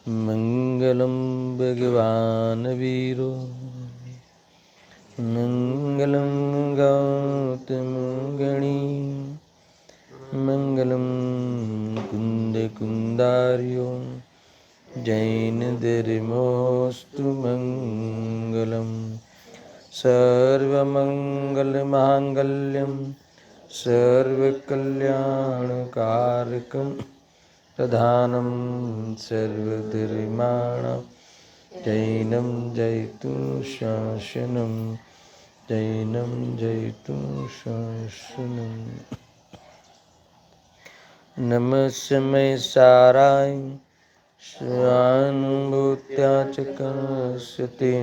मंगलम भगवान वीरो मंगलम गौतम गणी मंगलम कुंद कुंदार्यो जैन धर्मोस्तु मंगलम सर्वमंगलमांगल्यं सर्वकल्याणकारकं प्रधानं सर्वधर्माणां जैनं जयतु शासनं जैनं जयतु शासनं। नमस्मै साराय स्वानुभूत्या च कस्यते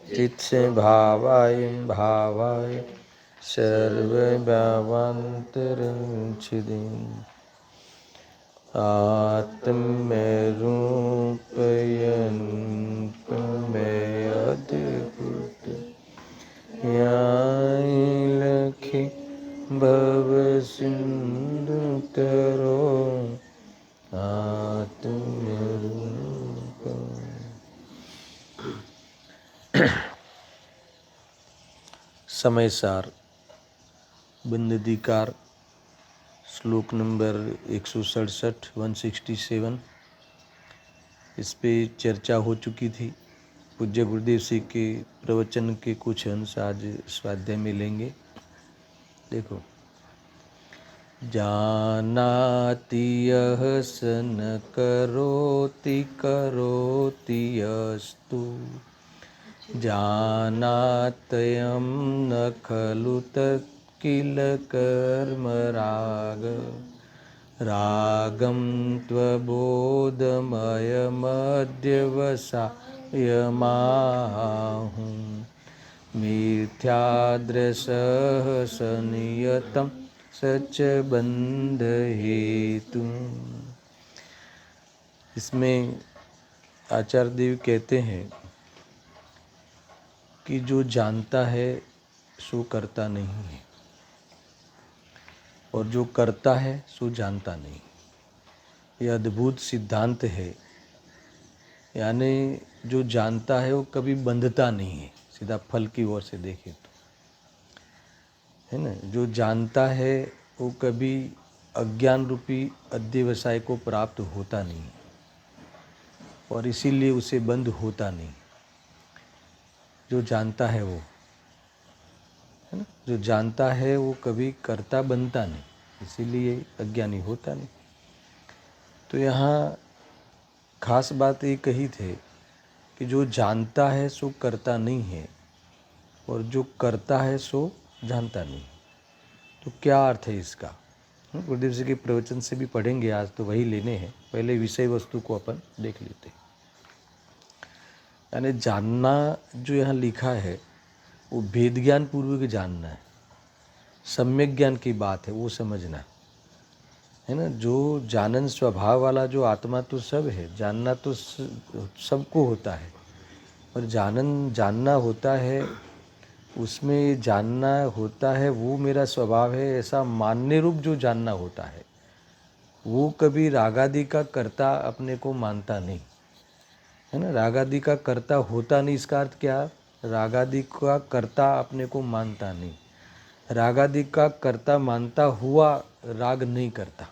चित्से भावाय भावाय सर्वभावान्तरच्छिदिम् आत्मरूपयन् अद्भुत याय लखि भवसिन्धुतरो आत्मरूप। समय सार बंदधिकार श्लोक नंबर 167 167। इस पे चर्चा हो चुकी थी। पूज्य गुरुदेव जी के प्रवचन के कुछ अंश आज स्वाध्याय में लेंगे। देखो, जानाति यः सन करोति करोति यस्तु जानात्ययं न खलु तत्किल कर्मराग रागं त्वबोधमयमध्यवसायमाहुं मिथ्यादृशः सनियतं सच बंध हेतु। इसमें आचार्य देव कहते हैं कि जो जानता है सो करता नहीं है, और जो करता है सो जानता नहीं। यह अद्भुत सिद्धांत है। यानी जो जानता है वो कभी बंधता नहीं है, सीधा फल की ओर से देखें तो, है ना। जो जानता है वो कभी अज्ञान रूपी अध्यवसाय को प्राप्त होता नहीं, और इसीलिए उसे बंध होता नहीं। जो जानता है वो, है ना, जो जानता है वो कभी कर्ता बनता नहीं, इसीलिए अज्ञानी होता नहीं। तो यहाँ खास बात ये कही थे कि जो जानता है सो करता नहीं है, और जो करता है सो जानता नहीं। तो क्या अर्थ है इसका? गुरुदेव जी के प्रवचन से भी पढ़ेंगे, आज तो वही लेने हैं। पहले विषय वस्तु को अपन देख लेते हैं। यानी जानना जो यहाँ लिखा है वो भेद ज्ञान पूर्वक जानना है, सम्यक ज्ञान की बात है, वो समझना है ना। जो जानन स्वभाव वाला जो आत्मा तो सब है, जानना तो सबको होता है, और जानना होता है, उसमें जानना होता है वो मेरा स्वभाव है, ऐसा मानने रूप जो जानना होता है वो कभी रागादि का कर्ता अपने को मानता नहीं, है ना। रागादि का कर्ता होता नहीं, इसका अर्थ क्या? रागादि का कर्ता अपने को मानता नहीं। रागादि का कर्ता मानता हुआ राग नहीं करता।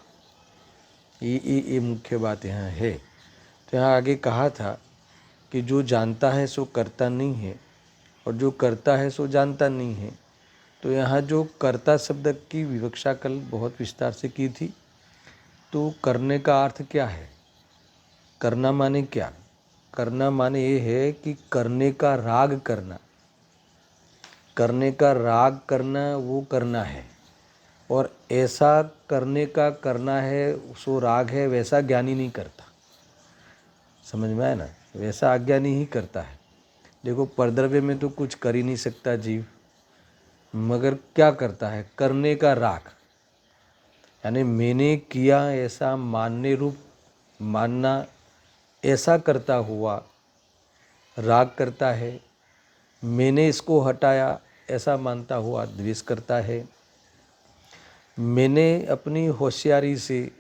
ये मुख्य बात यहाँ है। तो यहाँ आगे कहा था कि जो जानता है सो करता नहीं है, और जो करता है सो जानता नहीं है। तो यहाँ जो कर्ता शब्द की विवक्षा कल बहुत विस्तार से की थी। तो करने का अर्थ क्या है? करना माने क्या? करना माने ये है कि करने का राग करना, करने का राग करना, वो करना है। और ऐसा करने का करना है सो राग है, वैसा ज्ञानी नहीं करता। समझ में आया ना? वैसा अज्ञानी ही करता है। देखो, परद्रव्य में तो कुछ कर ही नहीं सकता जीव, मगर क्या करता है? करने का राग, यानी मैंने किया ऐसा मानने रूप मानना, ऐसा करता हुआ राग करता है। मैंने इसको हटाया ऐसा मानता हुआ द्वेष करता है। मैंने अपनी होशियारी से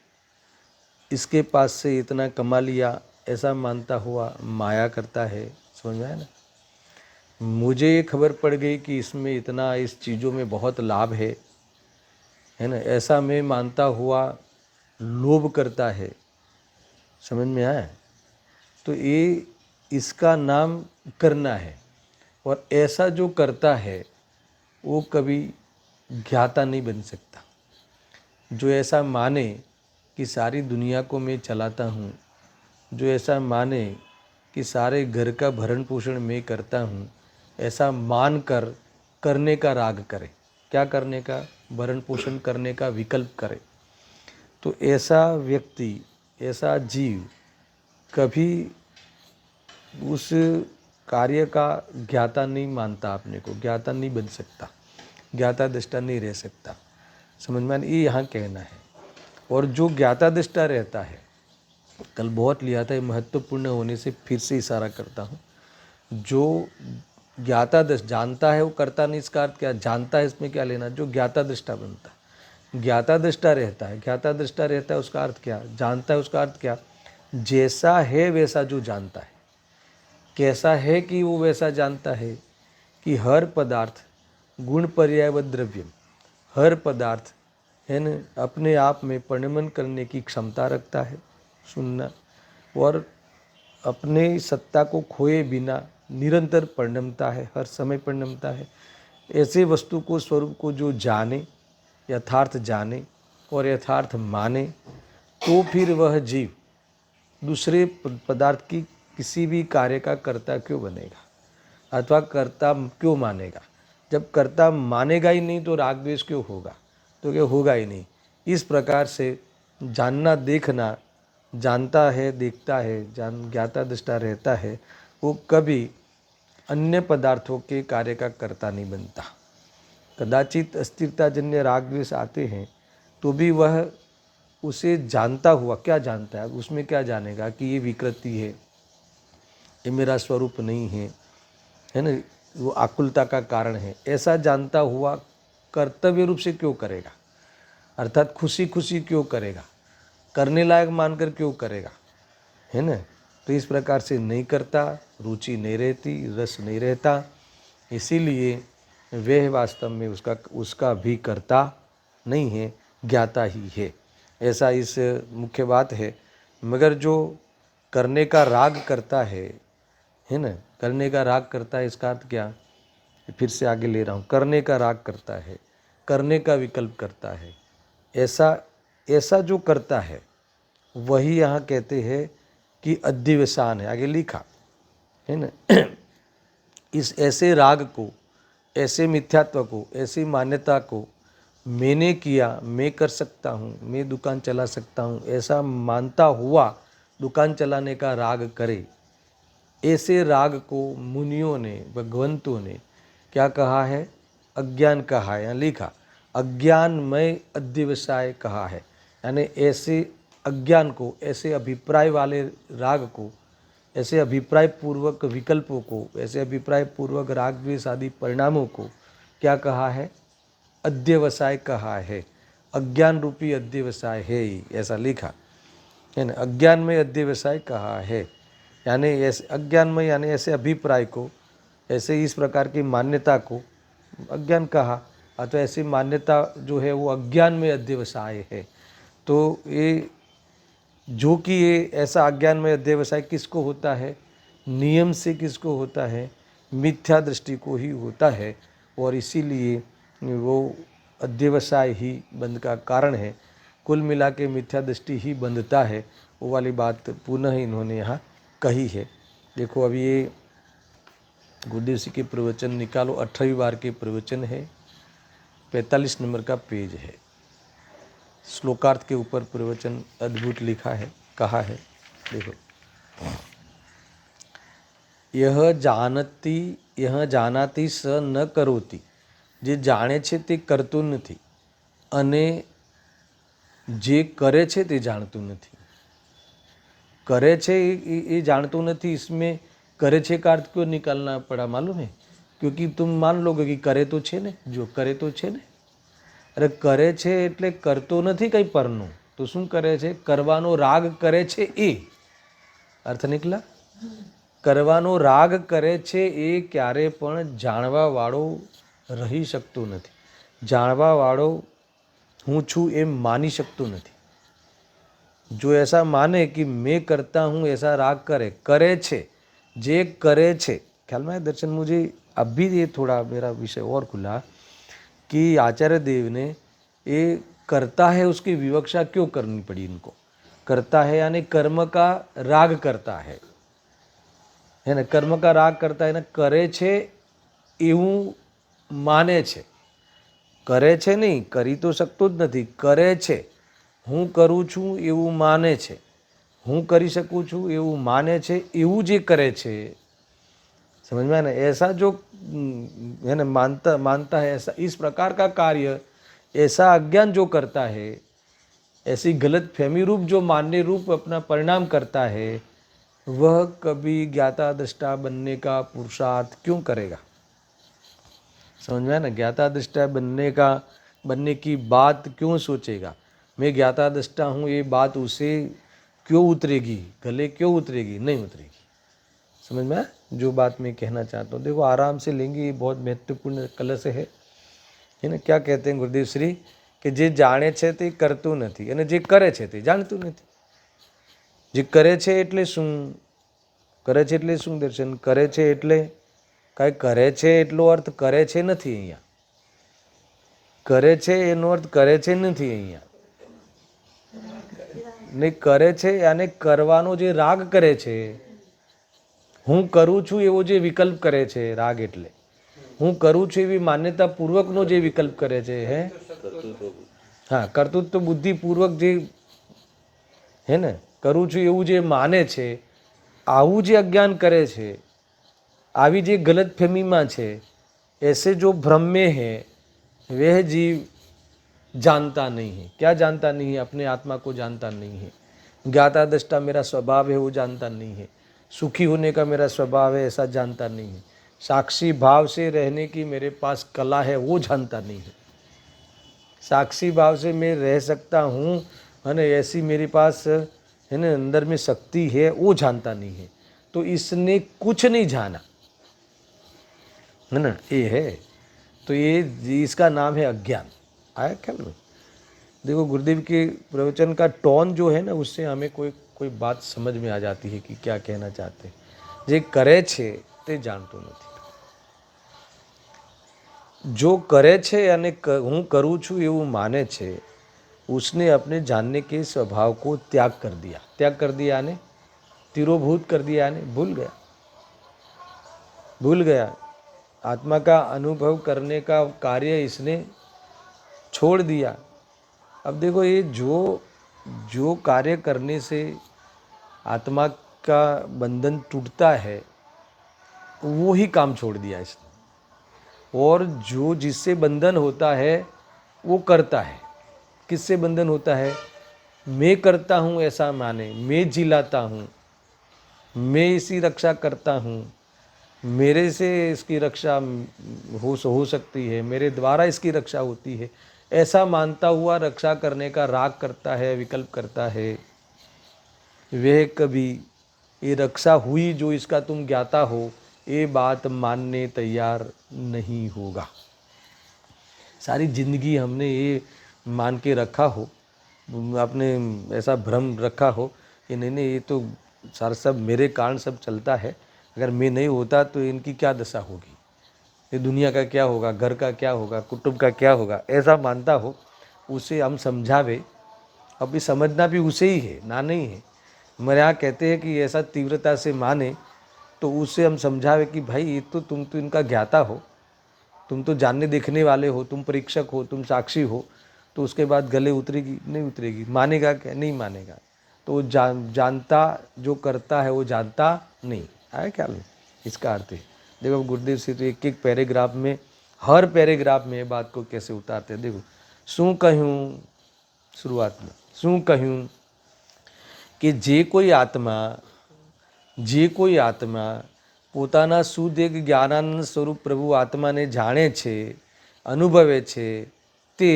इसके पास से इतना कमा लिया ऐसा मानता हुआ माया करता है, समझ में आया ना। मुझे ये खबर पड़ गई कि इसमें इतना, इस चीज़ों में बहुत लाभ है ना, ऐसा मैं मानता हुआ लोभ करता है, समझ में आया। तो ये इसका नाम करना है। और ऐसा जो करता है वो कभी ज्ञाता नहीं बन सकता। जो ऐसा माने कि सारी दुनिया को मैं चलाता हूँ, जो ऐसा माने कि सारे घर का भरण पोषण मैं करता हूँ, ऐसा मान कर करने का राग करे। क्या करने का? भरण पोषण करने का विकल्प करे। तो ऐसा व्यक्ति, ऐसा जीव कभी उस कार्य का ज्ञाता नहीं मानता, अपने को ज्ञाता नहीं बन सकता, ज्ञाता दृष्टा नहीं रह सकता, समझ में। ये यहाँ कहना है। और जो ज्ञाता दृष्टा रहता है, कल बहुत लिया था, ये महत्वपूर्ण होने से फिर से इशारा करता हूँ। जो ज्ञाता दृष्टा जानता है वो करता नहीं, इसका अर्थ क्या? जानता है, इसमें क्या लेना? जो ज्ञाता दृष्टा बनता है, ज्ञाता दृष्टा रहता है, ज्ञाता दृष्टा रहता है, उसका अर्थ क्या? जानता है, उसका अर्थ क्या? जैसा है वैसा जो जानता है। कैसा है कि वो वैसा जानता है कि हर पदार्थ गुण पर्यायवत द्रव्यम, हर पदार्थ है न अपने आप में परिणमन करने की क्षमता रखता है, सुनना, और अपने सत्ता को खोए बिना निरंतर परिणमता है, हर समय परिणमता है। ऐसे वस्तु को, स्वरूप को जो जाने, यथार्थ जाने और यथार्थ माने, तो फिर वह जीव दूसरे पदार्थ की किसी भी कार्य का कर्ता क्यों बनेगा अथवा कर्ता क्यों मानेगा? जब कर्ता मानेगा ही नहीं तो राग द्वेष क्यों होगा? तो क्या होगा ही नहीं। इस प्रकार से जानना, देखना, जानता है, देखता है, ज्ञाता दृष्टा रहता है, वो कभी अन्य पदार्थों के कार्य का कर्ता नहीं बनता। कदाचित अस्थिरताजन्य राग द्वेष आते हैं तो भी वह उसे जानता हुआ, क्या जानता है? उसमें क्या जानेगा कि ये विकृति है, ये मेरा स्वरूप नहीं है ना, वो आकुलता का कारण है, ऐसा जानता हुआ कर्तव्य रूप से क्यों करेगा? अर्थात खुशी खुशी क्यों करेगा? करने लायक मानकर क्यों करेगा? है ना। तो इस प्रकार से नहीं करता, रुचि नहीं रहती, रस नहीं रहता, इसीलिए वह वास्तव में उसका भी कर्ता नहीं है, ज्ञाता ही है। ऐसा इस मुख्य बात है। मगर जो करने का राग करता है ना, करने का राग करता है, इसका अर्थ क्या? फिर से आगे ले रहा हूँ। करने का राग करता है, करने का विकल्प करता है, ऐसा जो करता है वही यहाँ कहते हैं कि अध्यवसान है। आगे लिखा है ना। इस ऐसे राग को, ऐसे मिथ्यात्व को, ऐसी मान्यता को मैंने किया, मैं कर सकता हूँ, मैं दुकान चला सकता हूँ, ऐसा मानता हुआ दुकान चलाने का राग करे, ऐसे राग को मुनियों ने, भगवंतों ने क्या कहा है? अज्ञान कहा है। यहाँ लिखा अज्ञानमय अध्यवसाय कहा है। यानी ऐसे अज्ञान को, ऐसे अभिप्राय वाले राग को, ऐसे अभिप्राय पूर्वक विकल्पों को, ऐसे अभिप्राय पूर्वक राग द्वेष आदि परिणामों को क्या कहा है? अध्यवसाय कहा है। अज्ञान रूपी अध्यवसाय है ही, ऐसा लिखा है ना। अज्ञान में अध्यवसाय कहा है, यानी ऐसे अज्ञान में, यानी ऐसे अभिप्राय को, ऐसे इस प्रकार की मान्यता को अज्ञान कहा, अथवा ऐसी मान्यता जो है वो अज्ञान में अध्यवसाय है। तो ये जो कि ये ऐसा अज्ञान में अध्यवसाय किसको होता है? नियम से किसको होता है? मिथ्या दृष्टि को ही होता है, और इसीलिए वो अध्यवसाय ही बंध का कारण है। कुल मिला के मिथ्या दृष्टि ही बंधता है, वो वाली बात पुनः इन्होंने यहाँ कही है। देखो अभी ये गुरुदेव जी के प्रवचन निकालो, 18वीं बार के प्रवचन है, 45 नंबर का पेज है। श्लोकार्थ के ऊपर प्रवचन अद्भुत लिखा है, कहा है। देखो, यह जानाति स न करोति, जे जाने છે તે કરતું નથી અને જે કરે છે તે જાણતું નથી। करे છે ये जानતું નથી, इसमें करे છે का अर्थ क्यों निकालना पड़ा मालूम है? क्योंकि तुम मान लोगे कि करे तो છે ને, जो करे तो છે ને। अरे करे છે એટલે કરતો નથી કંઈ પરનું, તો શું કરે છે? કરવાનો રાગ કરે છે એ, अर्थ निकला? કરવાનો રાગ કરે છે એ ક્યારે પણ જાણવાવાળો રહી શકતો નથી, જાણવાવાળો હું છું એમ માની શકતો નથી। जो ऐसा माने कि मैं करता हूँ ऐसा राग करे, करे छे, जे करे छे। ख्याल में दर्शन, मुझे अभी ये थोड़ा मेरा विषय और खुला कि आचार्य देव ने ये करता है उसकी विवक्षा क्यों करनी पड़ी इनको। करता है यानी कर्म का राग करता है ने, कर्म का राग करता है ने, करे छे एवं माने छे। करे छे नहीं, करी तो सकतो ज नथी, करे छे। हूँ करूँ छूँ एवं माने छे, हूँ करी सकूँ छूँ एवं माने छे, एवं जे करे छे, समझ में ना, ऐसा जो है ना मानता है, ऐसा इस प्रकार का कार्य, ऐसा अज्ञान जो करता है, ऐसी गलत फहमी रूप जो मानने रूप अपना परिणाम करता है, वह कभी ज्ञाता दृष्टा बनने का पुरुषार्थ क्यों करेगा। समझ में ना, ज्ञाता दृष्टा बनने की बात क्यों सोचेगा। मैं ज्ञाता दृष्टा हूँ ये बात उसे क्यों उतरेगी, गले क्यों उतरेगी, नहीं उतरेगी। समझ में आया जो बात मैं कहना चाहता हूँ। देखो आराम से लेंगे, ये बहुत महत्वपूर्ण कलश है ना। क्या कहते हैं गुरुदेव श्री कि जे जाने छे ते करतुं नथी अने जे करे छे ते जाणतुं नथी। जे करे छे एटले शुं, करे छे एटले शुं दर्शन, करे छे एटले कांई करे छे एटलो अर्थ करे छे नथी अहींया। करे छे एनो अर्थ करे छे नथी अहींया, ने करे छे याने करवानो जे राग करे छे। हूँ करूँ छूँ एवो जे विकल्प करे छे, राग एटले हूँ करूँ छूँ एवी मान्यता पूर्वकनो जे विकल्प करे छे, है हाँ, कर्तृत्व बुद्धि पूर्वक जे है ने, करूँ छूँ एवं जे माने छे, आवुं जे अज्ञान करे छे, आवी जे गलत फहमी में छे, ऐसे जो भ्रम में है, वह जीव जानता नहीं है। क्या जानता नहीं है? अपने आत्मा को जानता नहीं है। ज्ञाता दृष्टा मेरा स्वभाव है वो जानता नहीं है। सुखी होने का मेरा स्वभाव है ऐसा जानता नहीं है। साक्षी भाव से रहने की मेरे पास कला है वो जानता नहीं है। साक्षी भाव से मैं रह सकता हूँ अने ऐसी मेरे पास है ना अंदर में शक्ति है वो जानता नहीं है। तो इसने कुछ नहीं जाना है ना, ये है। तो ये इसका नाम है अज्ञान। आया ख्याल में? देखो गुरुदेव के प्रवचन का टोन जो है ना, उससे हमें कोई बात समझ में आ जाती है कि क्या कहना चाहते हैं। जे करे छे ते जानतो नथी। जो करे छे अने हूँ करूँ छूँ एवं माने छे, उसने अपने जानने के स्वभाव को त्याग कर दिया। त्याग कर दिया यानी तिरोभूत कर दिया, यानी भूल गया। आत्मा का अनुभव करने का कार्य इसने छोड़ दिया। अब देखो ये जो कार्य करने से आत्मा का बंधन टूटता है, वो ही काम छोड़ दिया इसने। और जो जिससे बंधन होता है वो करता है। किससे बंधन होता है? मैं करता हूँ ऐसा माने, मैं जिलाता हूँ, मैं इसकी रक्षा करता हूँ, मेरे से इसकी रक्षा हो सकती है, मेरे द्वारा इसकी रक्षा होती है, ऐसा मानता हुआ रक्षा करने का राग करता है, विकल्प करता है। वह कभी ये रक्षा हुई जो इसका तुम ज्ञाता हो, ये बात मानने तैयार नहीं होगा। सारी जिंदगी हमने ये मान के रखा हो, आपने ऐसा भ्रम रखा हो कि नहीं ये तो सारा सब मेरे कारण सब चलता है, अगर मैं नहीं होता तो इनकी क्या दशा होगी, ये दुनिया का क्या होगा, घर का क्या होगा, कुटुंब का क्या होगा, ऐसा मानता हो। उसे हम समझावे, अभी समझना भी उसे ही है, ना नहीं है। हमारे यहाँ कहते हैं कि ऐसा तीव्रता से माने तो उसे हम समझावे कि भाई ये तो तुम तो इनका ज्ञाता हो, तुम तो जानने देखने वाले हो, तुम परीक्षक हो, तुम साक्षी हो, तो उसके बाद गले उतरेगी नहीं उतरेगी, मानेगा क्या? नहीं मानेगा। तो जानता जो करता है वो जानता नहीं। आया क्या नहीं? इसका अर्थ है। देखो गुरुदेव से तो एक एक पैराग्राफ में, हर पैराग्राफ में ये बात को कैसे उतारते हैं। देखो शू कहूँ, शुरुआत में शू कहूँ कि जे कोई आत्मा પોતાના શુદ્ધ એક જ્ઞાનાનંદ સ્વરૂપ પ્રભુ આત્માને જાણે છે, અનુભવે છે, તે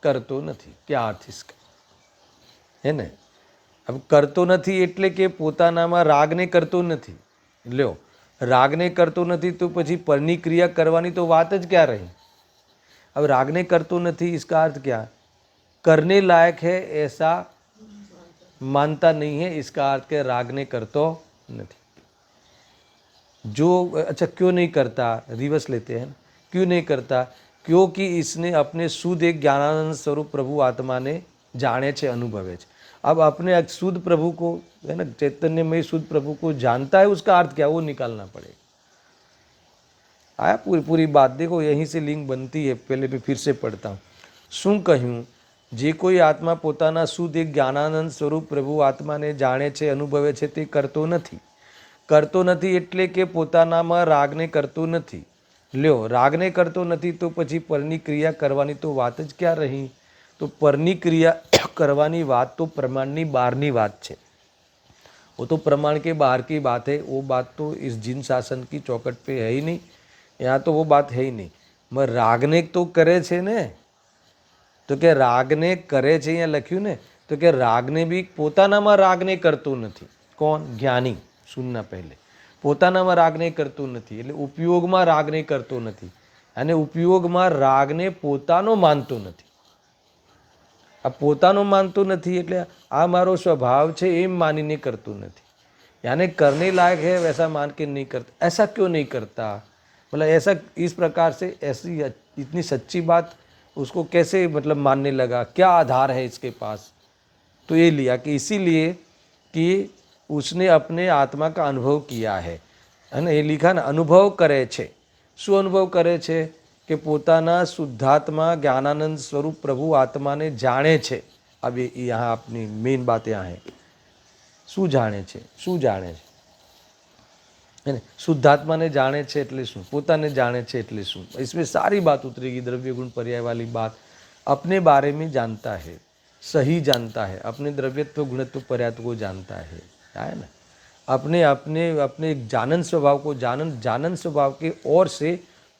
કરતો નથી। क्या अर्थ इसका है ना? अब करतो નથી એટલે કે પોતાનામાં રાગને કરતો નથી. લ્યો, રાગને કરતો નથી તો પછી પરની ક્રિયા કરવાની તો વાત જ ક્યાં રહી. अब रागने करतो नहीं, इसका अर्थ क्या? करने लायक है ऐसा मानता नहीं है, इसका अर्थ क्या? रागने करतो नहीं. जो अच्छा क्यों नहीं करता, रिवर्स लेते हैं, क्यों नहीं करता? क्योंकि इसने अपने शुद्ध एक ज्ञानानंद स्वरूप प्रभु आत्मा ने जाने छे, अनुभवे छे. अब अपने शुद्ध प्रभु को, है ना, चैतन्यमय शुद्ध प्रभु को जानता है, उसका अर्थ क्या वो निकालना पड़ेगा. आया पूरी बात देखो, यहीं से लिंक बनती है. पहले भी फिर से पढ़ता हूँ. શું કહ્યું? જે કોઈ આત્મા પોતાના શુદ્ધ એક જ્ઞાનાનંદ સ્વરૂપ પ્રભુ આત્માને જાણે છે, અનુભવે છે, તે કરતો નથી. કરતો નથી એટલે કે પોતાનામાં રાગને કરતો નથી. લ્યો, રાગને કરતો નથી તો પછી પરની ક્રિયા કરવાની તો વાત જ ક્યાં રહી? તો પરની ક્રિયા કરવાની વાત તો પ્રમાણની બહારની વાત છે. वो तो प्रमाण के बाहर की बात है. वो बात तो इस जिन शासन की चौकट पे है ही नहीं. यहाँ तो वो बात है ही नहीं. मैं रागने तो करे छे ने, तो क्या रागने करे छे यहाँ लख्યું ने, तो क्या रागने भी પોતાનામાં રાગને કરતું નથી. કોણ? જ્ઞાની. સુનના પહેલે પોતાનામાં રાગને કરતું નથી એટલે ઉપયોગમાં રાગને કરતો નથી, અને ઉપયોગમાં રાગને પોતાનો માનતો નથી. આ પોતાનો માનતો નથી એટલે આ મારો સ્વભાવ છે એમ માનીને કરતું નથી. यानी करने लायक है वैसा मान के नहीं करता. ऐसा क्यों नहीं करता? मतलब ऐसा इस प्रकार से ऐसी इतनी सच्ची बात उसको कैसे मतलब मानने लगा? क्या आधार है इसके पास? तो ये लिया कि इसीलिए कि उसने अपने आत्मा का अनुभव किया है ना. ये लिखा ना, अनुभव करे छे. શું અનુભવ કરે છે? કે પોતાના શુદ્ધાત્મા જ્ઞાનાનંદ સ્વરૂપ પ્રભુ આત્માને જાણે છે. अब यहाँ अपनी मेन बात यहाँ है, શું જાણે છે? શું જાણે છે? शुद्धात्मा ने जाने छे એટલે શું? પોતાને જાણે છે એટલે શું? इसमें सारी बात उतरेगी. द्रव्य गुण पर्याय वाली बात. अपने बारे में जानता है, सही जानता है, अपने द्रव्यत्व गुणत्व पर्यायत्व को जानता है ना. अपने अपने अपने जानन स्वभाव को जानन स्वभाव के और से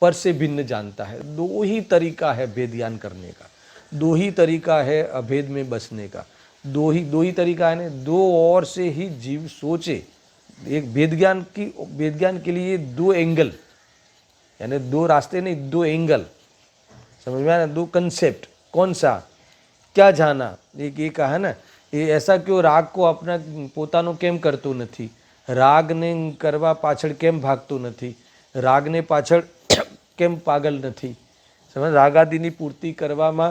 पर से भिन्न जानता है. दो ही तरीका है भेद ज्ञान करने का, दो ही तरीका है अभेद में बसने का. दो ही तरीका है ना. दो और से ही जीव सोचे. एक वेद ज्ञान के लिए दो एंगल, यानी दो रास्ते नहीं, दो एंगल. समझ में आया ना? दो कंसेप्ट. कौन सा? क्या जाना? एक ये कहा ना, ये ऐसा क्यों राग को अपना પોતાનો કેમ કરતો નથી? રાગને કરવા પાછળ કેમ ભાગતો નથી? રાગને પાછળ કેમ પાગલ નથી? समझ? रागादि पूर्ति કરવામાં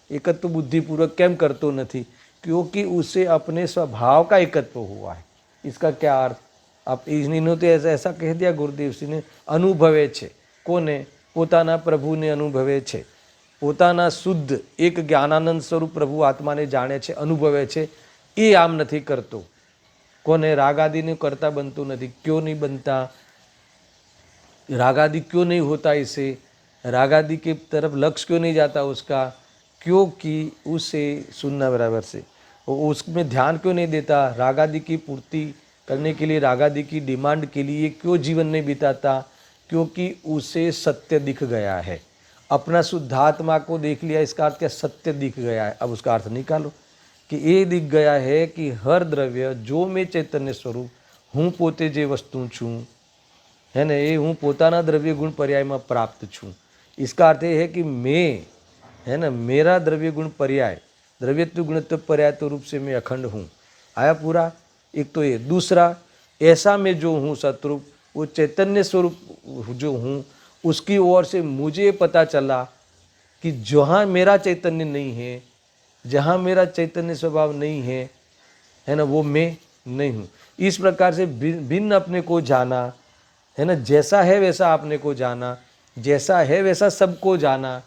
एकत्व बुद्धिपूर्वक કેમ करतो नहीं? क्योंकि उसे अपने स्वभाव का एकत्व हुआ है. इसका क्या अर्थ? आप इन्होंने तो ऐसा कह दिया गुरुदेव जी ने, अनुभवे छे. कोने? पोताना प्रभु ने अनुभवे छे. पोताना शुद्ध एक ज्ञानानंद स्वरूप प्रभु आत्मा ने जाने छे, अनुभवे छे. ये आम नहीं करतो. कोने? रागादि ने करता बनतो नहीं. क्यों नहीं बनता? रागादि क्यों नहीं होता इसे? रागादि के तरफ लक्ष्य क्यों नहीं जाता उसका? क्योंकि उसे सुनना बराबर से उसमें ध्यान क्यों नहीं देता? रागादि की पूर्ति करने के लिए, रागादि की डिमांड के लिए क्यों जीवन नहीं बिताता? क्योंकि उसे सत्य दिख गया है. अपना शुद्धात्मा को देख लिया. इसका अर्थ क्या? सत्य दिख गया है. अब उसका अर्थ निकालो कि ये दिख गया है कि हर द्रव्य जो मैं चैतन्य स्वरूप हूँ, पोते जे वस्तु छूँ, है ना, ये हूँ पोताना द्रव्य गुण पर्याय में प्राप्त छूँ. इसका अर्थ ये है कि मैं, है ना, मेरा द्रव्य गुण पर्याय, द्रव्यत्व गुणत्व पर्यायत्व रूप से मैं अखंड हूँ. आया पूरा? एक तो ये. दूसरा, ऐसा मैं जो हूँ सतरूप, वो चैतन्य स्वरूप जो हूँ, उसकी ओर से मुझे पता चला कि जहाँ मेरा चैतन्य नहीं है, जहाँ मेरा चैतन्य स्वभाव नहीं है ना, वो मैं नहीं हूँ. इस प्रकार से भिन्न अपने को जाना, है ना. जैसा है वैसा आपने को जाना, जैसा है वैसा सबको जाना,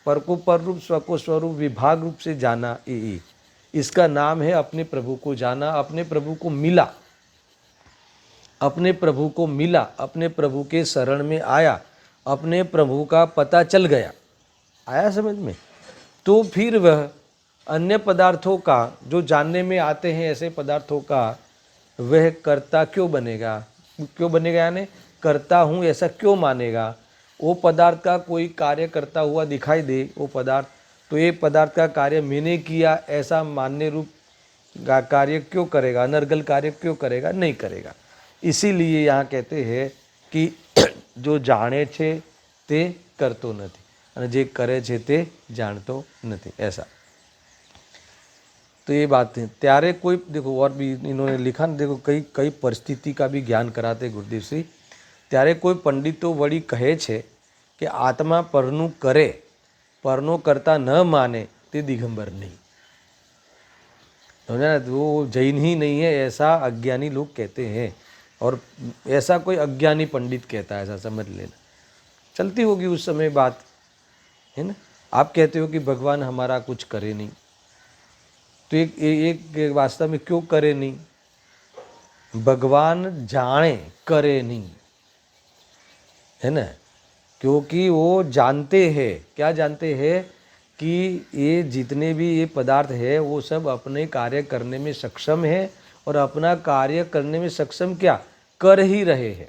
पर को पर रूप, स्व को स्वरूप, विभाग रूप से जाना. ये इसका नाम है अपने प्रभु को जाना. अपने प्रभु को मिला, अपने प्रभु को मिला, अपने प्रभु के शरण में आया, अपने प्रभु का पता चल गया. आया समझ में? तो फिर वह अन्य पदार्थों का जो जानने में आते हैं, ऐसे पदार्थों का वह कर्ता क्यों बनेगा? क्यों बनेगा? यानी करता हूँ ऐसा क्यों मानेगा? वो पदार्थ का कोई कार्य करता हुआ दिखाई दे वो पदार्थ, तो ये पदार्थ का कार्य मैंने किया ऐसा मानने रूप कार्य क्यों करेगा, अनर्गल कार्य क्यों करेगा, नहीं करेगा। इसीलिए यहाँ कहते हैं कि जो जाने छे ते करतो નથી અને જે કરે છે તે જાણતો નથી, ऐसा। तो ये बात है। त्यारे कोई देखो और भी इन्होंने लिखा ना, देखो कई कई परिस्थिति का भी ज्ञान कराते गुरुदेव सिंह। त्यारे कोई पंडितो वળી કહે છે कि आत्मा परनु करे परनो करता न माने ते दिगंबर नहीं। समझा ना, वो जैन ही नहीं है ऐसा अज्ञानी लोग कहते हैं, और ऐसा कोई अज्ञानी पंडित कहता है, ऐसा समझ लेना। चलती होगी उस समय बात, है ना। आप कहते हो कि भगवान हमारा कुछ करे नहीं, तो एक वास्तव में क्यों करे नहीं? भगवान जाने करे नहीं, है ना, क्योंकि वो जानते हैं। क्या जानते हैं? कि ये जितने भी ये पदार्थ है वो सब अपने कार्य करने में सक्षम है, और अपना कार्य करने में सक्षम क्या कर ही रहे हैं।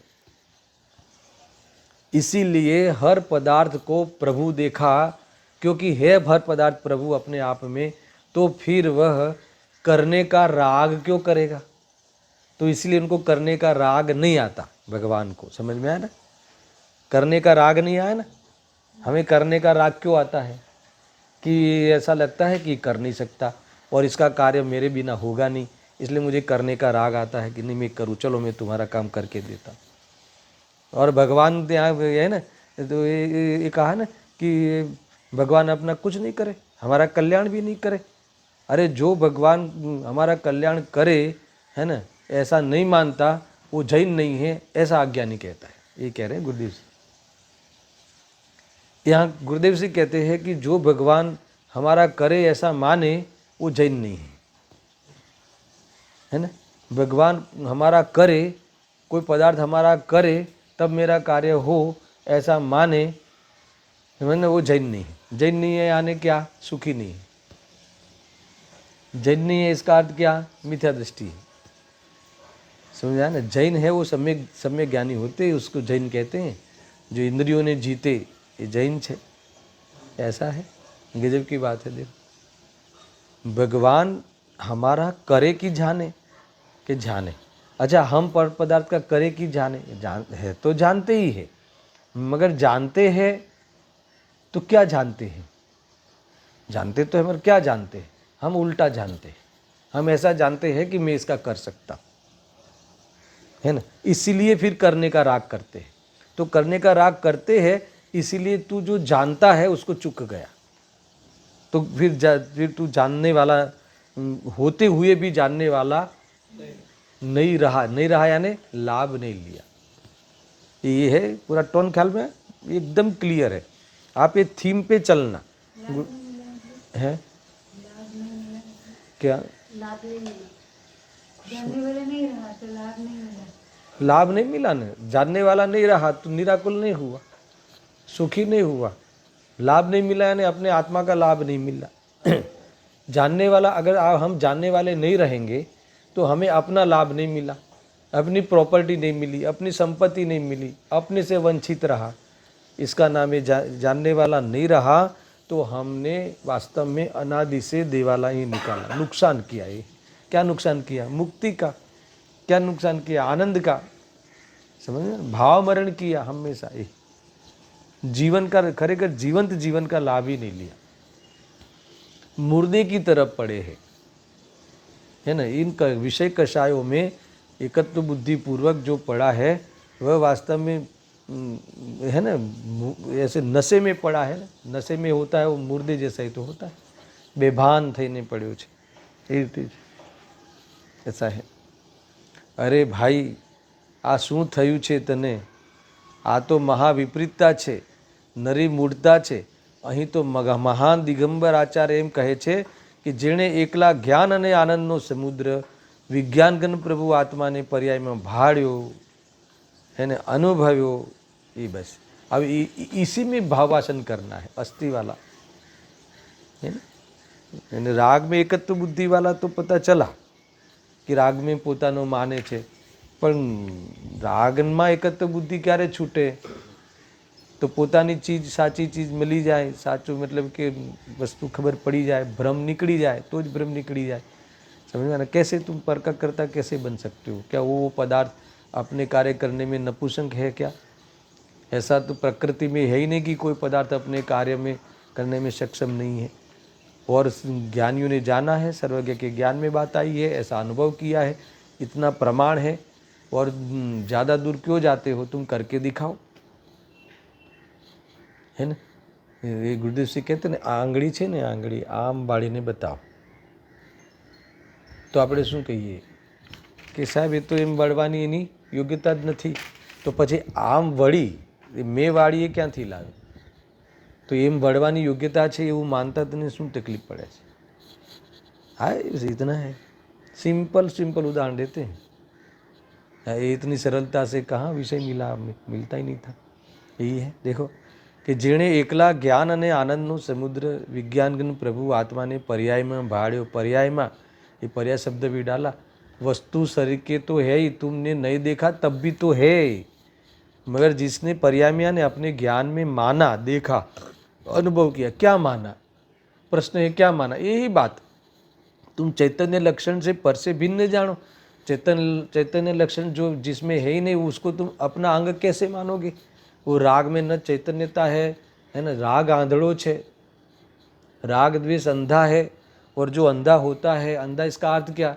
इसीलिए हर पदार्थ को प्रभु देखा, क्योंकि है हर पदार्थ प्रभु अपने आप में, तो फिर वह करने का राग क्यों करेगा? तो इसलिए उनको करने का राग नहीं आता भगवान को। समझ में आया ना, करने का राग नहीं आया ना। हमें करने का राग क्यों आता है? कि ऐसा लगता है कि कर नहीं सकता और इसका कार्य मेरे बिना होगा नहीं, इसलिए मुझे करने का राग आता है कि नहीं मैं करूँ, चलो मैं तुम्हारा काम करके देता हूँ। और भगवान यहाँ है ना, तो ये कहा ना कि भगवान अपना कुछ नहीं करे, हमारा कल्याण भी नहीं करे। अरे जो भगवान हमारा कल्याण करे, है ना, ऐसा नहीं मानता, वो जैन नहीं है, ऐसा अज्ञानी कहता है। ये कह रहे हैं गुरुदेव सिंह। यहाँ गुरुदेव सिंह कहते हैं कि जो भगवान हमारा करे ऐसा माने, वो जैन नहीं है ना। भगवान हमारा करे, कोई पदार्थ हमारा करे तब मेरा कार्य हो, ऐसा माने, मैंने वो जैन नहीं है। जैन नहीं है यानी क्या? सुखी नहीं है। जैन नहीं है इसका अर्थ क्या? मिथ्या दृष्टि है। समझा ना। जैन है वो सम्यक ज्ञानी होते, उसको जैन कहते हैं। जो इंद्रियों ने जीते ये जैन छे, ऐसा है। गजब की बात है। देखो भगवान हमारा करे कि जाने, कि जाने। अच्छा, हम पर पदार्थ का करे कि जाने, है तो जानते ही है, मगर जानते हैं तो क्या जानते हैं? जानते तो है मगर क्या जानते हैं? हम उल्टा जानते हैं। हम ऐसा जानते हैं कि मैं इसका कर सकता, है ना, इसीलिए फिर करने का राग करते हैं। तो करने का राग करते हैं, इसीलिए तू जो जानता है उसको चूक गया। तो फिर तू जानने वाला होते हुए भी जानने वाला नहीं रहा यानी लाभ नहीं लिया। ये है पूरा टोन, ख्याल में एकदम क्लियर है। आप ये थीम पे चलना है। क्या लाभ नहीं मिला? जानने वाला नहीं रहा तो लाभ नहीं मिला। लाभ नहीं मिला ना, जानने वाला नहीं रहा तो निराकुल नहीं हुआ, सुखी नहीं हुआ। लाभ नहीं मिला यानी अपने आत्मा का लाभ नहीं मिला। जानने वाला, अगर हम जानने वाले नहीं रहेंगे तो हमें अपना लाभ नहीं मिला, अपनी प्रॉपर्टी नहीं मिली, अपनी संपत्ति नहीं मिली, अपने से वंचित रहा। इसका नाम है जानने वाला नहीं रहा, तो हमने वास्तव में अनादि से देवाला ही निकाला, नुकसान किया। ये क्या नुकसान किया? मुक्ति का। क्या नुकसान किया? आनंद का। समझ में? भाव मरण किया हमेशा। ये जीवन का, खरेखर जीवंत जीवन का लाभ ही नहीं लिया, मुर्दे की तरफ पड़े हैं, है ना। इन विषय कषायों में एकत्व बुद्धि पूर्वक जो पड़ा है वह वास्तव में है ना, ऐसे नशे में पड़ा है ना। नशे में होता है वो मुर्दे जैसा ही तो होता है, बेभान थईने पड़्यो छे, ए रीते ज ऐसा है। अरे भाई आ शुं थयुं छे तने? आ तो महाविपरीतता छे, नरी मूढ़ता छे। અહીં તો મહાન દિગંબર આચાર્ય એમ કહે છે કે જેણે એકલા જ્ઞાન અને આનંદનો સમુદ્ર વિજ્ઞાનગન પ્રભુ આત્માને પર્યાયમાં ભાળ્યો, એને અનુભવ્યો, એ બસ। अब इसी में भावासन करना है, अस्थि वाला, है ना। राग में एकत्व बुद्धि वाला तो पता चला कि राग में पोतानो माने छे, पण रागમાં एकत्व बुद्धि क्यारे छूटे? तो पोतानी चीज, साची चीज मिली जाए, साचो मतलब कि वस्तु खबर पड़ी जाए, भ्रम निकली जाए, तो ज भ्रम निकली जाए। समझ में आना? कैसे तुम पर का कर्ता कैसे बन सकते हो? क्या वो पदार्थ अपने कार्य करने में नपुंसक है क्या? ऐसा तो प्रकृति में है ही नहीं कि कोई पदार्थ अपने कार्य में करने में सक्षम नहीं है। और ज्ञानियों ने जाना है, सर्वज्ञ के ज्ञान में बात आई है, ऐसा अनुभव किया है, इतना प्रमाण है। और ज़्यादा दूर क्यों जाते हो? तुम करके दिखाओ, है ना? ये गुरुदेव सिंह कहते ने आंगળી છે ને, આંગળી આમ વાળીને બતાવો તો આપણે શું કહીએ કે સાહેબ એ તો એમ વળવાની એની યોગ્યતા જ નથી, તો પછી આમ વળી મેં વાળી એ ક્યાંથી લાવે? તો એમ વળવાની યોગ્યતા છે એવું માનતા તને શું તકલીફ પડે છે? हाँ इतना है, सिंपल सिंपल उदाहरण देते हैं। इतनी सरलता से कहाँ विषय मिलता ही नहीं था। यही है, देखो कि जेणे एकला ज्ञान अने आनंदनो समुद्र विज्ञान प्रभु आत्मा ने पर्याय में भाड़्यो। पर्याय में ये पर्याय शब्द भी डाला। वस्तु शरीर के तो है ही, तुमने नहीं देखा तब भी तो है, मगर जिसने पर्याय में ने अपने ज्ञान में माना, देखा, अनुभव किया। क्या माना? प्रश्न है क्या माना? यही बात। तुम चैतन्य लक्षण से पर से भिन्न जानो। चैतन्य लक्षण जो जिसमें है ही नहीं, उसको तुम अपना अंग कैसे मानोगे? वो राग में न चैतन्यता है ना? राग आंधड़ो छे, राग द्वेष अंधा है। और जो अंधा होता है, अंधा इसका अर्थ क्या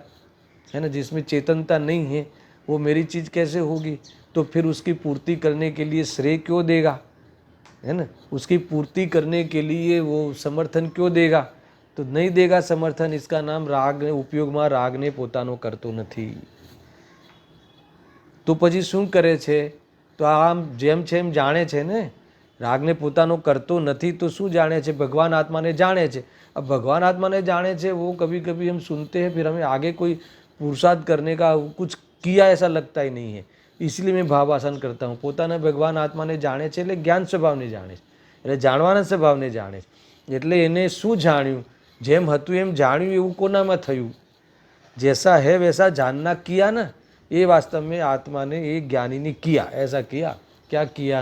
है ना? जिसमें चेतनता नहीं है, वो मेरी चीज़ कैसे होगी? तो फिर उसकी पूर्ति करने के लिए श्रेय क्यों देगा, है ना? उसकी पूर्ति करने के लिए वो समर्थन क्यों देगा? तो नहीं देगा समर्थन। इसका नाम राग उपयोग में राग ने पोतानो करतो नहीं। तो પછી શું કરે છે? તો આમ જેમ છે એમ જાણે છે ને, રાગને પોતાનો કરતો નથી તો શું જાણે છે? ભગવાન આત્માને જાણે છે। अब भगवान आत्मा ने जाने से वो कभी कभी हम सुनते हैं, फिर हमें आगे कोई पुरुषार्थ करने का कुछ किया ऐसा लगता ही नहीं है। इसलिए मैं भावासन करता हूँ। પોતાને ભગવાન આત્માને જાણે છે એટલે જ્ઞાન સ્વભાવને જાણે છે, એટલે જાણવાના સ્વભાવને જાણે છે। એટલે એને શું જાણ્યું? જેમ હતું એમ જાણ્યું, એવું કોનામાં થયું? जैसा है वैसा जानना किया ना, ये वास्तव में आत्मा ने एक ज्ञानी ने किया। ऐसा किया, क्या किया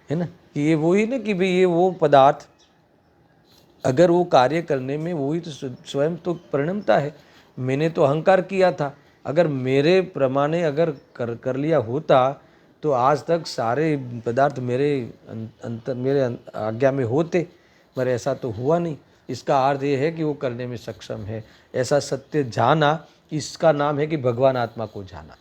है ना? कि ये वही ना कि भाई ये वो पदार्थ अगर वो कार्य करने में वही तो स्वयं तो परिणमता है। मैंने तो अहंकार किया था, अगर मेरे प्रमाणे अगर कर लिया होता तो आज तक सारे पदार्थ मेरे आज्ञा में होते, पर ऐसा तो हुआ नहीं। इसका अर्थ ये है कि वो करने में सक्षम है। ऐसा सत्य जाना, इसका नाम है कि भगवान आत्मा को जाना।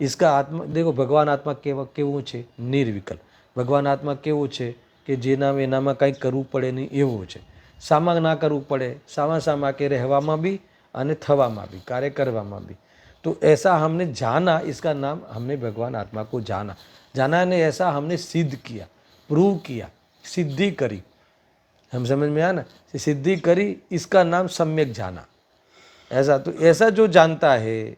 इसका आत्मा देखो, भगवान आत्मा केवो छे? निर्विकल्प। भगवान आत्मा केवो छे कि जेना एनामां कंई करवुं पड़े नहीं एवो छे। सामा ना करवुं पड़े, सामा के रहेवामां बी अने थवामां बी, कार्य करवामां बी। तो ऐसा हमने जाना, इसका नाम हमने भगवान आत्मा को जाना। जाना ने ऐसा हमने सिद्ध किया, प्रूव किया, सिद्धि करी। हम समझ में आया ना? सिद्धि करी, इसका नाम सम्यक जाना। ऐसा तो ऐसा जो जानता है,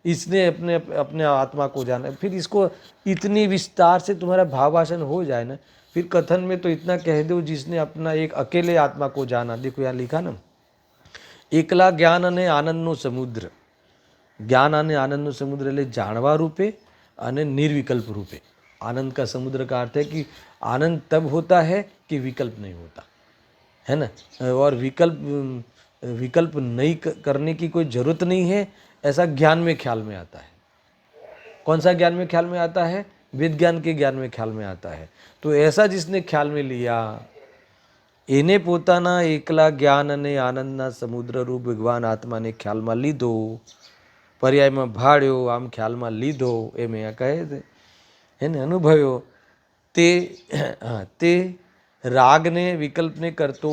इसने अपने अपने आत्मा को जाना। फिर इसको इतनी विस्तार से तुम्हारा भावासन हो जाए ना, फिर कथन में तो इतना कह दो, जिसने अपना एक अकेले आत्मा को जाना। देखो यहाँ लिखा ना, एकला ज्ञान अने आनंदनो समुद्र। ज्ञान अने आनंदनो समुद्र એટલે જાણવા રૂપે અને निर्विकल्प रूपे। आनंद का समुद्र का अर्थ है कि आनंद तब होता है कि विकल्प नहीं होता, है ना? और विकल्प नहीं करने की कोई ज़रूरत नहीं है, ऐसा ज्ञान में ख्याल में आता है। कौन सा ज्ञान में ख्याल में आता है? वेद ज्ञान के ज्ञान में ख्याल में आता है। तो ऐसा जिसने ख्याल में लिया, એને પોતાના એકલા જ્ઞાન અને આનંદના સમુદ્ર રૂપ ભગવાન આત્માને ખ્યાલમાં લીધો, પર્યાયમાં ભાળ્યો, આમ ખ્યાલમાં લીધો, એમ અહીંયા કહે છે, એને અનુભવ્યો। તે રાગને વિકલ્પને કરતો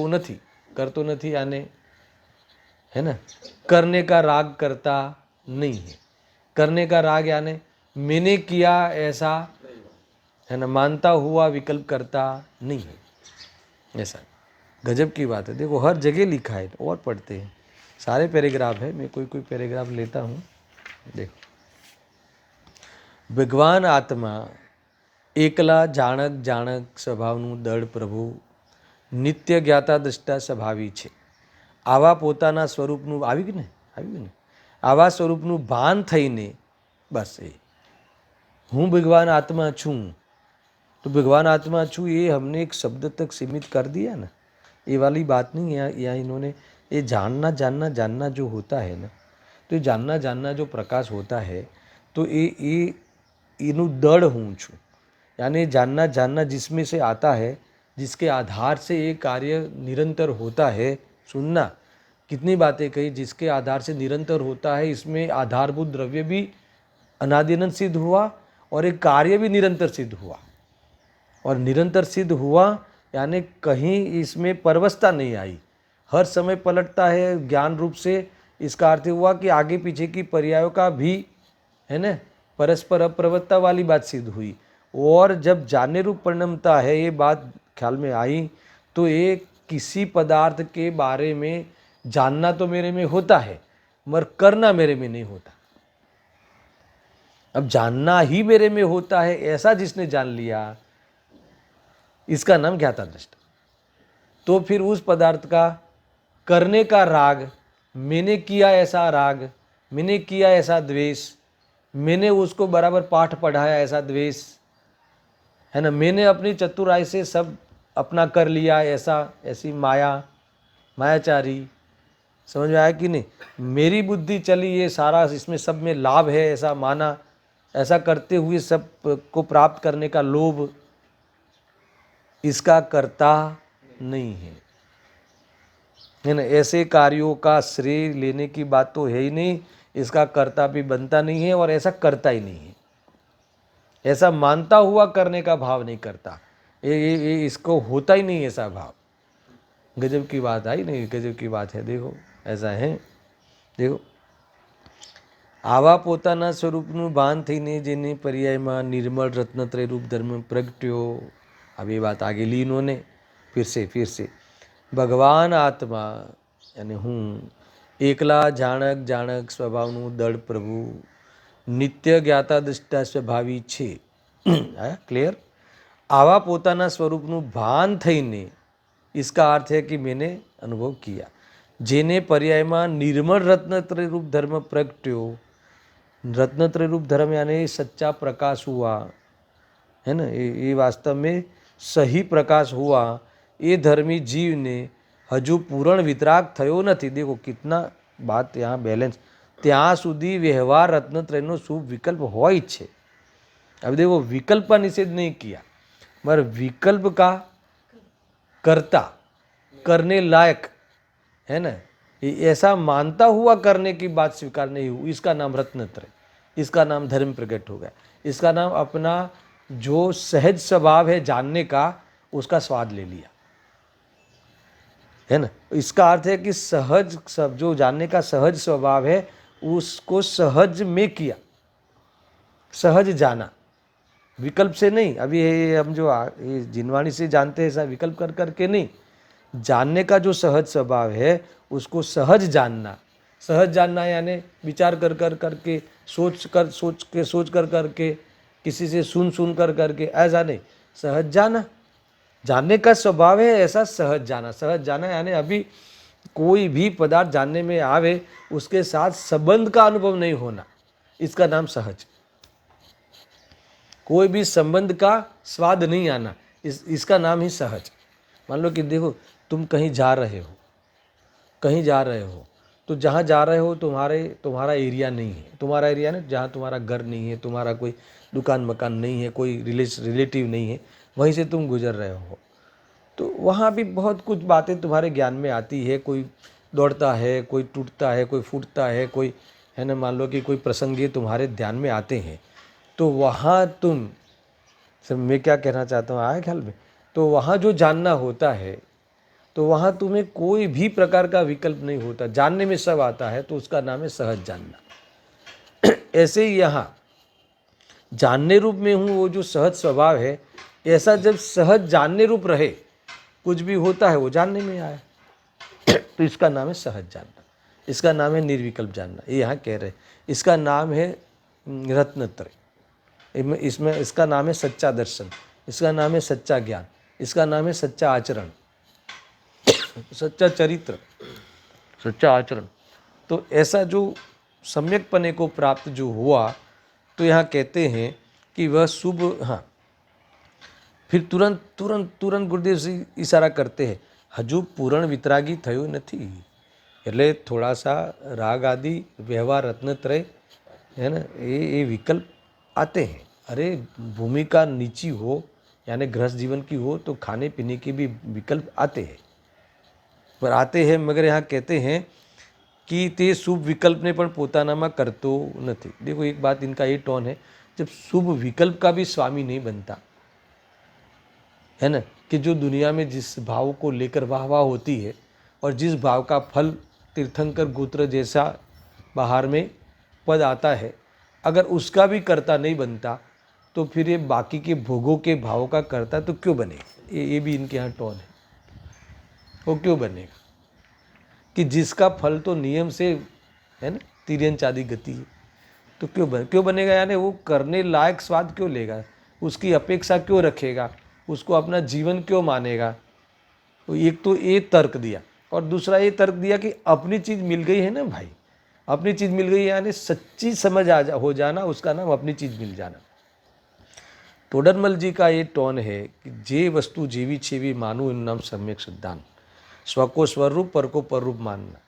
નથી આને, है ना? करने का राग करता नहीं है। करने का राग यानी मैंने किया ऐसा, है ना, मानता हुआ विकल्प करता नहीं है। ऐसा गजब की बात है। देखो हर जगह लिखा है। और पढ़ते हैं, सारे पैराग्राफ है, मैं कोई पैराग्राफ लेता हूँ। देखो, भगवान आत्मा एकला जाणक स्वभावનું દળ પ્રભુ નિત્ય જ્ઞાતા દ્રષ્ટા સ્વભાવી છે। આવા પોતાના સ્વરૂપનું આવી ગયું ને આવા સ્વરૂપનું ભાન થઈને બસ એ હું ભગવાન આત્મા છું। तो भगवान आत्मा छू ये हमने एक शब्द तक सीमित कर दिया ना, ये वाली बात नहीं है। यहाँ इन्होंने ये जानना जानना जानना जो होता है ना, तो ये जानना जानना जो प्रकाश होता है, तो ये इनु दड़ हूँ छू, यानी जानना जानना जिसमें से आता है, जिसके आधार से ये कार्य निरंतर होता है। सुनना, कितनी बातें कही, जिसके आधार से निरंतर होता है, इसमें आधारभूत द्रव्य भी अनादिनंत सिद्ध हुआ और एक कार्य भी निरंतर सिद्ध हुआ। और निरंतर सिद्ध हुआ यानी कहीं इसमें परवस्ता नहीं आई, हर समय पलटता है ज्ञान रूप से। इसका अर्थ हुआ कि आगे पीछे की पर्यायों का भी, है ना, परस्पर अप्रवत्ता वाली बात सिद्ध हुई। और जब जानने रूप परिणमता है, ये बात ख्याल में आई, तो ये किसी पदार्थ के बारे में जानना तो मेरे में होता है, मगर करना मेरे में नहीं होता। अब जानना ही मेरे में होता है, ऐसा जिसने जान लिया, इसका नाम ज्ञाता दृष्टा। तो फिर उस पदार्थ का करने का राग, मैंने किया ऐसा राग, मैंने किया ऐसा द्वेष, मैंने उसको बराबर पाठ पढ़ाया ऐसा द्वेष, है ना, मैंने अपनी चतुराई से सब अपना कर लिया ऐसा, ऐसी माया, मायाचारी। समझ में आया कि नहीं? मेरी बुद्धि चली, ये सारा इसमें सब में लाभ है ऐसा माना, ऐसा करते हुए सब को प्राप्त करने का लोभ, इसका कर्ता नहीं है ना। ऐसे कार्यों का श्रेय लेने की बात तो है ही नहीं, इसका कर्ता भी बनता नहीं है और ऐसा करता ही नहीं है। ऐसा मानता हुआ करने का भाव नहीं करता, ये इसको होता ही नहीं ऐसा भाव। गजब की बात आई नहीं, गजब की बात है। देखो ऐसा है, देखो आवा પોતાના સ્વરૂપનું ભાન થઈને જેને પર્યાયમાં निर्मल रत्नत्रय रूप धर्म प्रगट्यो। अब ये बात आगे ली इन्होंने फिर से भगवान आत्मा यानी हूँ एकला जाणक जाणक स्वभावનું दृढ़ प्रभु नित्य ज्ञाता दृष्टा स्वभावी છે। क्लियर? आवा પોતાના સ્વરૂપનું ભાન થઈને, इसका अर्थ है कि मैंने अनुभव किया। जेने पर्यायમાં निर्मल रत्नत्रय रूप धर्म प्रगट्यो, रत्नत्रय रूप धर्म यानी सच्चा प्रकाश हुआ, है ना, ये वास्तव में सही प्रकाश हुआ। ये धर्मी जीव ने हजू पूर्ण वितराग थयो नहीं। देखो कितना बात यहाँ बैलेंस, ત્યાં સુધી व्यवहार रत्नत्रयનો शुभ विकल्प હોય છે। अब देखो विकल्प का निषेध नहीं किया, मगर विकल्प का कर्ता, करने लायक, है ना, ऐसा मानता हुआ करने की बात स्वीकार नहीं हुई, इसका नाम रत्नत्रय, इसका नाम धर्म प्रकट हो गया। इसका नाम अपना जो सहज स्वभाव है जानने का, उसका स्वाद ले लिया, है ना। इसका अर्थ है कि सहज सब जो जानने का सहज स्वभाव है, उसको सहज में किया, सहज जाना, विकल्प से नहीं। अभी ये हम जो ये जिनवाणी से जानते हैं, ऐसा विकल्प कर करके नहीं। जानने का जो सहज स्वभाव है उसको सहज जानना। सहज जानना यानी विचार कर कर करके, सोच कर करके, किसी से सुन कर करके, ऐसा नहीं। सहज जाना, जानने का स्वभाव है ऐसा सहज जाना। सहज जाना यानी अभी कोई भी पदार्थ जानने में आवे, उसके साथ संबंध का अनुभव नहीं होना, इसका नाम सहज। कोई भी संबंध का स्वाद नहीं आना, इसका नाम ही सहज। मान लो कि देखो तुम कहीं जा रहे हो, तो जहाँ जा रहे हो तुम्हारा एरिया नहीं है, तुम्हारा एरिया ना, जहाँ तुम्हारा घर नहीं है, तुम्हारा कोई दुकान मकान नहीं है, कोई रिलेटिव नहीं है, वहीं से तुम गुजर रहे हो, तो वहाँ भी बहुत कुछ बातें तुम्हारे ज्ञान में आती है। कोई दौड़ता है, कोई टूटता है, कोई फूटता है, कोई, है ना, मान लो कि कोई प्रसंग ये तुम्हारे ध्यान में आते हैं, तो वहाँ तुम, सब मैं क्या कहना चाहता हूँ आया ख्याल में, तो वहाँ जो जानना होता है, तो वहाँ तुम्हें कोई भी प्रकार का विकल्प नहीं होता, जानने में सब आता है, तो उसका नाम है सहज जानना। ऐसे ही यहाँ जानने रूप में हूँ, वो जो सहज स्वभाव है, ऐसा जब सहज जानने रूप रहे, कुछ भी होता है वो जानने में आया, तो इसका नाम है सहज जानना, इसका नाम है निर्विकल्प जानना। ये यहाँ कह रहे, इसका नाम है रत्नत्रय, इसमें इसका नाम है सच्चा दर्शन, इसका नाम है सच्चा ज्ञान, इसका नाम है सच्चा आचरण, सच्चा चरित्र, सच्चा आचरण। तो ऐसा जो सम्यक पने को प्राप्त जो हुआ, तो यहाँ कहते हैं कि वह शुभ, हाँ, फिर तुरंत गुरुदेव जी इशारा करते हैं, हजू पूर्ण वितरागी थयो नहीं। એટલે થોડા સા રાગ आदि व्यवहार रत्नत्रय है ना, ये विकल्प आते हैं। अरे भूमिका नीची हो यानी गृहस्थ जीवन की हो तो खाने पीने के भी विकल्प आते हैं, पर आते हैं मगर यहाँ कहते हैं कि તે શુભ વિકલ્પને પણ પોતાનામાં કરતો નથી। देखो एक बात इनका ये टोन है, जब शुभ विकल्प का भी स्वामी नहीं बनता है ना, कि जो दुनिया में जिस भाव को लेकर वाह वाह होती है और जिस भाव का फल तीर्थंकर गोत्र जैसा बाहर में पद आता है, अगर उसका भी कर्ता नहीं बनता तो फिर ये बाकी के भोगों के भावों का कर्ता तो क्यों बनेगा। ये भी इनके यहाँ टोन है, वो क्यों बनेगा कि जिसका फल तो नियम से है ना, तिर्यंच आदि गति है, तो क्यों बनेगा, यानी वो करने लायक स्वाद क्यों लेगा, उसकी अपेक्षा क्यों रखेगा, उसको अपना जीवन क्यों मानेगा। तो एक तो ये तर्क दिया, और दूसरा ये तर्क दिया कि अपनी चीज़ मिल गई है ना भाई, अपनी चीज़ मिल गई यानी सच्ची समझ हो जाना, उसका नाम अपनी चीज़ मिल जाना। तोडरमल जी का ये टोन है कि जे वस्तु जीवी छेवी मानू इन नाम सम्यक सिद्धांत, स्व को स्वरूप पर को पररूप मानना,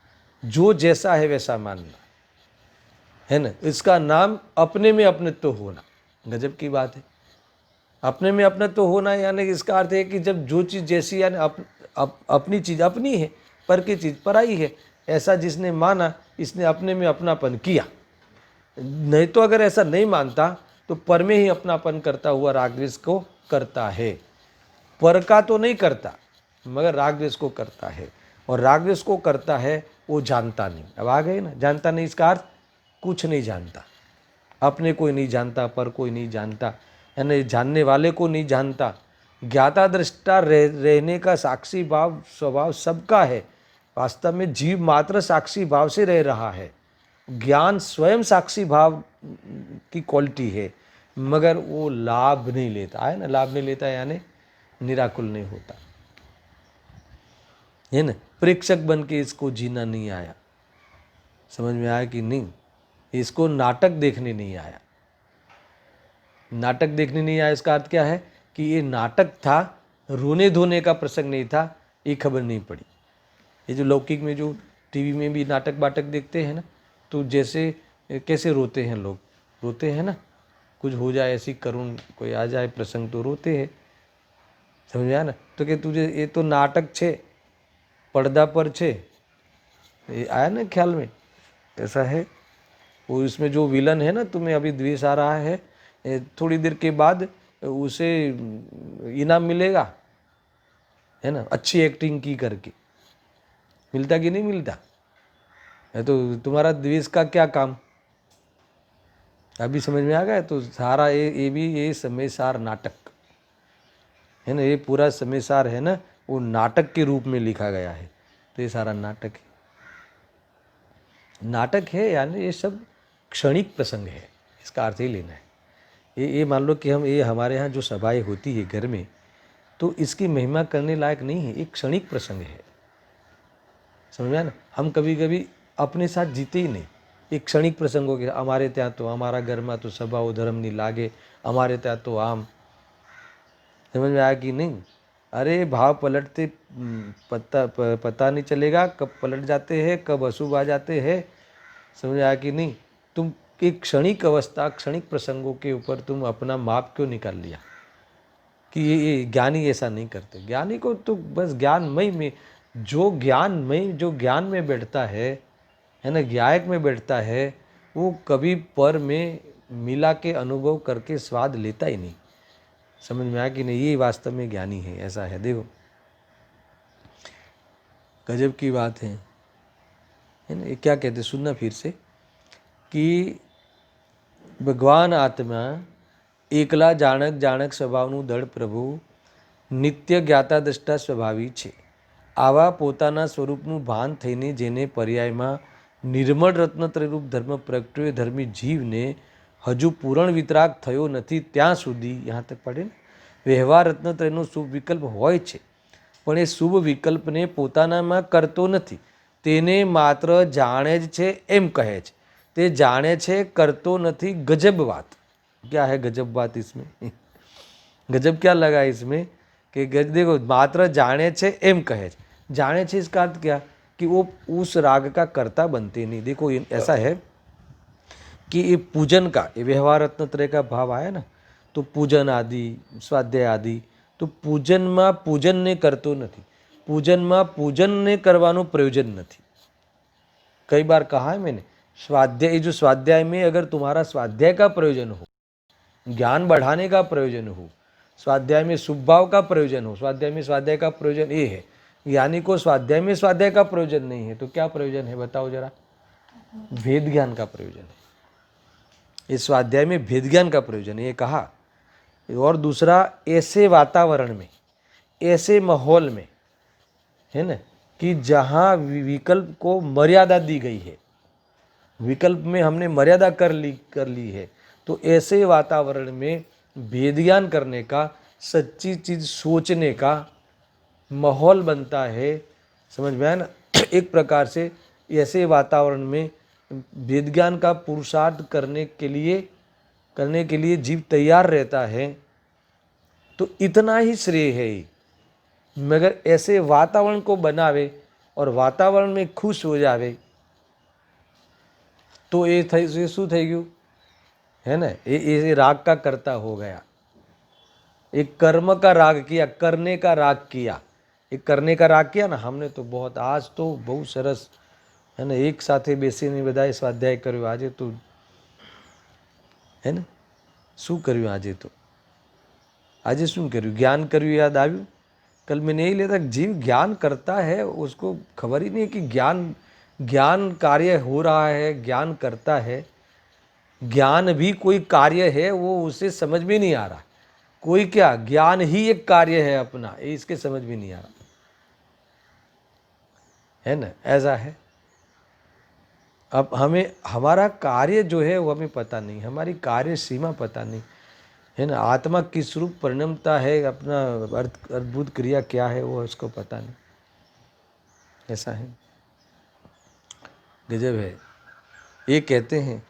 जो जैसा है वैसा मानना, है ना, इसका नाम अपने में अपनत्व होना। गजब की बात है, अपने में अपनत्व होना यानी इसका अर्थ है कि जब जो चीज़ जैसी यानी अपनी चीज़ अपनी है, पर की चीज़ पराई है, ऐसा जिसने माना इसने अपने में अपनापन किया। नहीं तो अगर ऐसा नहीं मानता तो पर में ही अपनापन करता हुआ रागद्वेष को करता है, पर का तो नहीं करता मगर रागद्वेष को करता है, और रागद्वेष को करता है वो जानता नहीं। अब आ गए ना, जानता नहीं इसका अर्थ कुछ नहीं जानता, अपने कोई नहीं जानता, पर कोई नहीं जानता, यानी जानने वाले को नहीं जानता। ज्ञाता दृष्टा रहने का साक्षी भाव स्वभाव सबका है, वास्तव में जीव मात्र साक्षी भाव से रह रहा है। ज्ञान स्वयं साक्षी भाव की क्वालिटी है, मगर वो लाभ नहीं लेता है ना, लाभ नहीं लेता यानी निराकुल नहीं होता है ना। प्रेक्षक बन के इसको जीना नहीं आया, समझ में आया कि नहीं, इसको नाटक देखने नहीं आया। नाटक देखने नहीं आया इसका अर्थ क्या है कि ये नाटक था, रोने धोने का प्रसंग नहीं था, ये खबर नहीं पड़ी। ये जो लौकिक में जो टीवी में भी नाटक बाटक देखते हैं ना, तो जैसे कैसे रोते हैं लोग, रोते हैं ना, कुछ हो जाए ऐसी करुण कोई आ जाए प्रसंग तो रोते हैं, समझ में आया ना। तो कि तुझे ये तो नाटक छे, पर्दा पर छे, ये आया ना ख्याल में, ऐसा है। वो इसमें जो विलन है ना, तुम्हें अभी द्वेष आ रहा है, थोड़ी देर के बाद उसे इनाम मिलेगा, है ना, अच्छी एक्टिंग की करके। मिलता कि नहीं मिलता है, तो तुम्हारा द्वेष का क्या काम, अभी समझ में आ गया। तो सारा ये भी ये समय सार नाटक है ना, ये पूरा समय सार है ना, वो नाटक के रूप में लिखा गया है, तो ये सारा नाटक है। नाटक है यानी ये सब क्षणिक प्रसंग है, इसका अर्थ ही लेना है। ये मान लो कि हम ये हमारे यहाँ जो सभाएं होती है घर में, तो इसकी महिमा करने लायक नहीं है, एक क्षणिक प्रसंग है, समझ में आया ना। हम कभी कभी अपने साथ जीते ही नहीं, एक क्षणिक प्रसंग हो गया, हमारे ત્યાં तो हमारा घर में तो सभाओ धर्म नहीं लागे, हमारे ત્યાં तो आम, समझ में आया कि नहीं। अरे भाव पलटते पता नहीं चलेगा कब पलट जाते हैं, कब अशुभ आ जाते हैं, समझ आया कि नहीं। तुम एक क्षणिक अवस्था क्षणिक प्रसंगों के ऊपर तुम अपना माप क्यों निकाल लिया कि ये ज्ञानी ऐसा नहीं करते। ज्ञानी को तो बस ज्ञानमय में जो ज्ञान में बैठता है ना, ज्ञायक में बैठता है, वो कभी पर में मिला के अनुभव करके स्वाद लेता ही नहीं, समझ में आया कि नहीं। ये वास्तव में ज्ञानी है, ऐसा है। देखो गजब की बात है ना। ये क्या कहते, सुनना फिर से कि भगवान आत्मा एकला જાણક સ્વભાવનું દળ પ્રભુ નિત્ય જ્ઞાતા દ્રષ્ટા સ્વભાવી છે। આવા પોતાના સ્વરૂપનું ભાન થઈને જેને પર્યાયમાં નિર્મળ રત્નત્રયરૂપ ધર્મ પ્રગટ્યો, ધર્મી જીવને હજુ પૂરણ વિતરાગ થયો નથી ત્યાં સુધી, यहाँ तक पढ़े ને, વ્યવહાર રત્નત્રયનો શુભ વિકલ્પ હોય છે, પણ એ શુભ વિકલ્પને પોતાનામાં કરતો નથી, તેને માત્ર જાણે જ છે એમ કહે છે। તે જાણે છે કરतो નથી, गजब बात। क्या है गजब बात इसमें गजब क्या लगा इसमें कि देखो मात्र जाने छे एम कहे छे। जाने छे इसका अर्थ क्या कि वो उस राग का कर्ता बनते नहीं। देखो ऐसा है कि ये पूजन का, ये व्यवहार रत्न त्रय का भाव आया ना, तो पूजन आदि, स्वाध्याय आदि, तो पूजનમાં પૂજનને કરતો નથી, પૂજનમાં પૂજનને કરવાનું પ્રયોજન નથી। कई बार कहा है मैंने, स्वाध्याय, जो स्वाध्याय में अगर तुम्हारा स्वाध्याय का प्रयोजन हो, ज्ञान बढ़ाने का प्रयोजन हो, स्वाध्याय में शुभ भाव का प्रयोजन हो, स्वाध्याय में स्वाध्याय का प्रयोजन ये है, ज्ञानी को स्वाध्याय में स्वाध्याय का प्रयोजन नहीं है, तो क्या प्रयोजन है बताओ जरा? भेद ज्ञान का प्रयोजन है। इस स्वाध्याय में भेद ज्ञान का प्रयोजन है, ये कहा। और दूसरा, ऐसे वातावरण में, ऐसे माहौल में, है ना, कि जहाँ विकल्प को मर्यादा दी गई है, विकल्प में हमने मर्यादा कर ली है, तो ऐसे वातावरण में भेद ज्ञान करने का, सच्ची चीज सोचने का माहौल बनता है। समझ में आया ना? एक प्रकार से ऐसे वातावरण में वेद ज्ञान का पुरुषार्थ करने के लिए जीव तैयार रहता है, तो इतना ही श्रेय है। मगर ऐसे वातावरण को बनावे और वातावरण में खुश हो जावे, तो ये शू થઈ ગયું, है ना? ये राग का कर्ता हो गया। एक कर्म का राग किया, करने का राग किया, एक करने का राग किया ना हमने, तो बहुत, आज तो बहुत सरस, है ना, एक साथे बेसीने बधाए स्वाध्याय कर्यो। आजे तो, है ना, शू कर्યું આજે? तो આજે શું કર્યું? ज्ञान કર્યું, याद આવ્યું? कल मैंने यही लेता, जीव ज्ञान करता है, उसको खबर ही नहीं कि ज्ञान कार्य हो रहा है, ज्ञान करता है। ज्ञान भी कोई कार्य है, वो उसे समझ में नहीं आ रहा। कोई क्या, ज्ञान ही एक कार्य है अपना, ये इसके समझ में नहीं आ रहा, है ना? ऐसा है। अब हमें हमारा कार्य जो है वो हमें पता नहीं, हमारी कार्य सीमा पता नहीं, है ना? आत्मा किस रूप परिणमता है, अपना अद्भुत क्रिया क्या है, वो उसको पता नहीं। ऐसा है, गजब है। ये कहते हैं,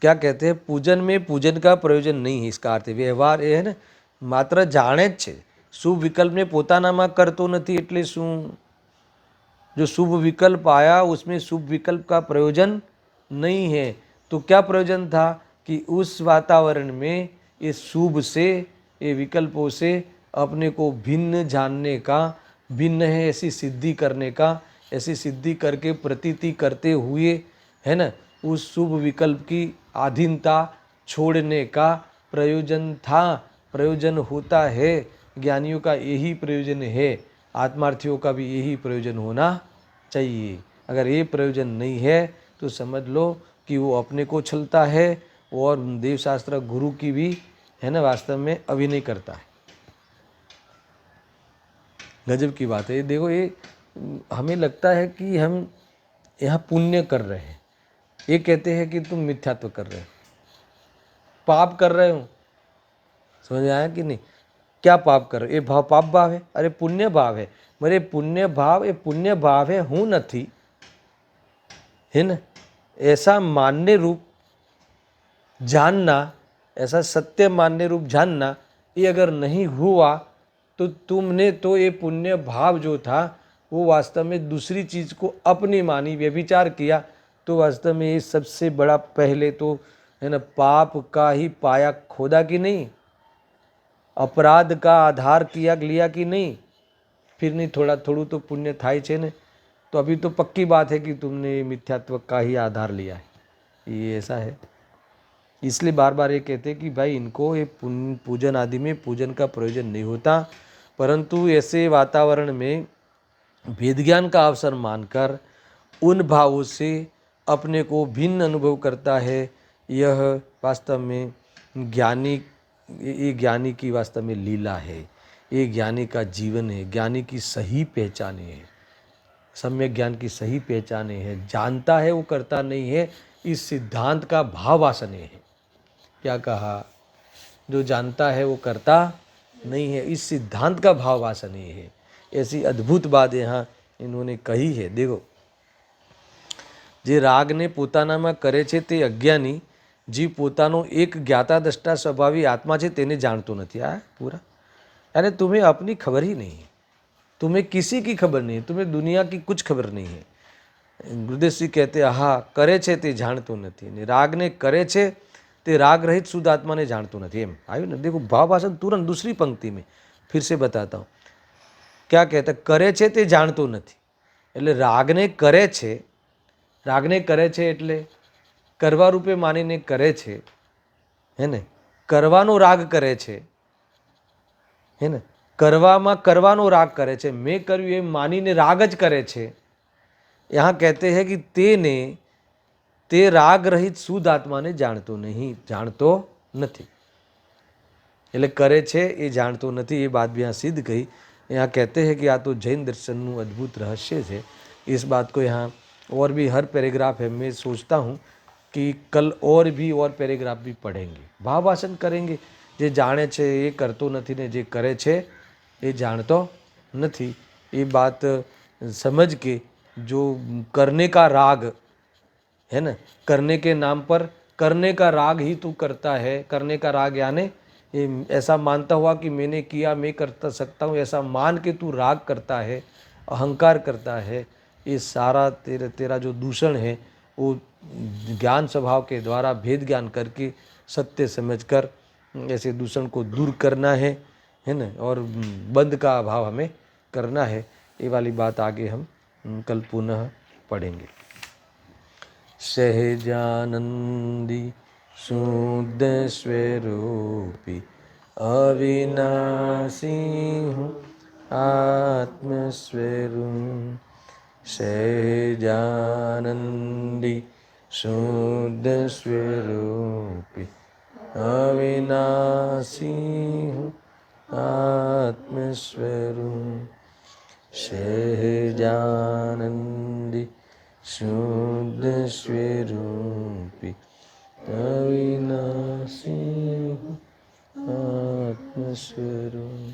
क्या कहते हैं? पूजन में पूजन का प्रयोजन नहीं है, इसका अर्थ व्यवहार એ है ને, માત્ર જાણે જ છે, શુભ વિકલ્પને પોતાનામાં કરતો નથી। એટલે શું? जो शुभ विकल्प आया उसमें शुभ विकल्प का प्रयोजन नहीं है, तो क्या प्रयोजन था? कि उस वातावरण में ये शुभ से, ये विकल्पों से अपने को भिन्न जानने का, भिन्न है ऐसी सिद्धि करने का, ऐसी सिद्धि करके प्रतीति करते हुए, है ना, उस शुभ विकल्प की अधीनता छोड़ने का प्रयोजन था, प्रयोजन होता है। ज्ञानियों का यही प्रयोजन है, आत्मार्थियों का भी यही प्रयोजन होना चाहिए। अगर ये प्रयोजन नहीं है तो समझ लो कि वो अपने को छलता है और देवशास्त्र गुरु की भी, है ना, वास्तव में अभिनय करता है। गजब की बात है। ये देखो, ये हमें लगता है कि हम यहाँ पुण्य कर रहे हैं, ये कहते हैं कि तुम मिथ्यात्व कर रहे हो, पाप कर रहे हो। समझ आया कि नहीं? क्या पाप कर रहे हो? ये भाव पाप भाव है? अरे पुण्य भाव है। मेरे पुण्य भाव, ये पुण्य भाव है, हूँ नहीं, है ना? ऐसा मान्य रूप जानना, ऐसा सत्य मान्य रूप जानना, ये अगर नहीं हुआ तो तुमने तो ये पुण्य भाव जो था वो वास्तव में दूसरी चीज़ को अपनी मानी, व्यभिचार किया, तो वास्तव में ये सबसे बड़ा, पहले तो, है ना, पाप का ही पाया खोदा कि नहीं, अपराध का आधार किया लिया कि नहीं, फिर नहीं थोड़ा थोड़ू तो पुण्य थाय छे ने। तो अभी तो पक्की बात है कि तुमने मिथ्यात्व का ही आधार लिया है, ये ऐसा है। इसलिए बार बार ये कहते हैं कि भाई इनको ये पूजन आदि में पूजन का प्रयोजन नहीं होता, परंतु ऐसे वातावरण में वेद ज्ञान का अवसर मानकर उन भावों से अपने को भिन्न अनुभव करता है। यह वास्तव में ये ज्ञानी की वास्तव में लीला है, ये ज्ञानी का जीवन है, ज्ञानी की सही पहचाने है, सम्यक ज्ञान की सही पहचाने है। जानता है वो करता नहीं है, इस सिद्धांत का भावासने है। क्या कहा? जो जानता है वो करता नहीं है, इस सिद्धांत का भावासने है। ऐसी अद्भुत बात यहाँ इन्होंने कही है। देखो, जे रागने પોતાનામાં કરે છે તે અજ્ઞાની જીવ પોતાનો એક જ્ઞાતા દ્રષ્ટા સ્વભાવી આત્મા છે તેને જાણતો નથી। આ પૂરા, अरे तुम्हें अपनी खबर ही नहीं है, तुम्हें किसी की खबर नहीं है, तुम्हें दुनिया की कुछ खबर नहीं है। ગુરુદેવ શ્રી કહેતે હા કરે છે તે જાણતો નથી, ને રાગને કરે છે તે राग रहित शुद्ध आत्मा ने जानतो नहीं। एम आयु ना, देखो भाव भाषण तुरंत दूसरी पंक्ति में फिर से बताता हूँ क्या कहता है, करे છે તે જાણતો નથી, એટલે રાગને કરે છે, રાગને કરે છે એટલે કરવા રૂપે માનીને કરે છે, હે ને, કરવાનો રાગ કરે છે, હે ને, કરવામાં કરવાનો રાગ કરે છે, મેં કર્યું એમ માનીને રાગ જ કરે છે। यहाँ कहते हैं कि तेने તે રાગ રહિત શુદ્ધ આત્માને જાણતો નહીં, જાણતો નથી, એટલે કરે છે એ જાણતો નથી, ये बात भी यहाँ सिद्ध कही। यहाँ कहते हैं कि आ तो जैन दर्शनનું अद्भुत रहस्य है। इस बात को यहाँ और भी हर पैराग्राफ है, मैं सोचता हूँ कि कल और पैराग्राफ भी पढ़ेंगे, भाव भाषण करेंगे। જે જાણે છે એ કરતો નથી ને જે કરે છે એ જાણતો નથી, ये बात समझ के जो करने का राग है ना, करने के नाम पर करने का राग ही तू करता है, करने का राग यानी ऐसा मानता हुआ कि मैंने किया, मैं करता सकता हूँ, ऐसा मान के तू राग करता है, अहंकार करता है, ये सारा तेरा जो दूषण है वो ज्ञान स्वभाव के द्वारा भेद ज्ञान करके सत्य समझकर ऐसे दूषण को दूर करना है ना, और बंद का भाव हमें करना है। ये वाली बात आगे हम कल पुनः पढ़ेंगे। सहजानंदी शुद्ध स्वरूपी अविनाशी हूँ आत्मस्वरूप, सहजानंदी शुद्ध स्वरूपी अविनाशी हूँ आत्मस्वरूप, सहजानंदी शुद्ध स्वरूपी अविनाशी आत्मस्वरूप।